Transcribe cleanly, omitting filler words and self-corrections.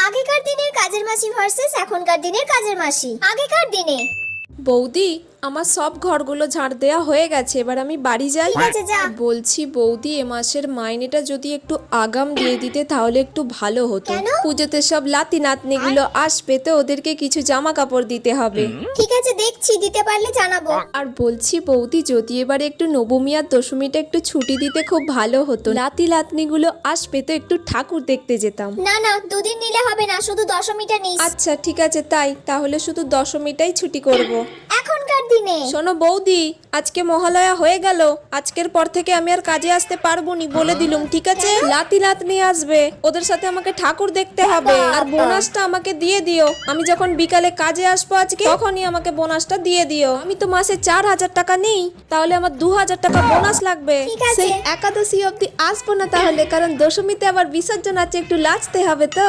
আগেকার দিনের কাজের মাসি ভার্সেস এখনকার দিনের কাজের মাসি। আগেকার দিনে বৌদি, আমার সব ঘরগুলো ঝাড় দেওয়া হয়ে গেছে, এবার আমি বাড়ি যাই। ঠিক আছে, যা। বলছি বৌদি, এ মাসের মাইনেটা যদি একটু আগাম দিয়ে দিতে তাহলে একটু ভালো হতো। কেন? পুজোতে সব লাতি নাতনিগুলো আসবে তো ওদেরকে কিছু জামা কাপড় দিতে হবে। ঠিক আছে, দেখছি, দিতে পারলে জানাবো। আর বলছি বৌদি, যদি এবারে একটু নবমী আর দশমীটা একটু ছুটি দিতে খুব ভালো হতো। লাতি নাতনিগুলো আসবে তো একটু ঠাকুর দেখতে যেতাম। না না, দুদিন নিলে হবে না, শুধু দশমীটা নিস। আচ্ছা ঠিক আছে, তাহলে শুধু দশমীটাই ছুটি করব। এখনকার দিনে শোনো বৌদি, আজকে মহালয়া হয়ে গেল, আজকের পর থেকে আমি আর কাজে আসতে পারবো নি বলে দিলুম, ঠিক আছে? লাতি নাতনি আসবে, ওদের সাথে আমাকে ঠাকুর দেখতে হবে। আর বোনাসটা আমাকে দিয়ে দিও। আমি যখন বিকালে কাজে আসবো আজকে, তখনই আমাকে বোনাসটা দিয়ে দিও। আমি তো মাসে 4,000 টাকা নেই, তাহলে আমার 2,000 টাকা বোনাস লাগবে। ঠিক আছে। সেই একাদশী অবধি আসবো না তাহলে, কারণ দশমীতে আবার বিসর্জন আছে, একটু লাচতে হবে তো।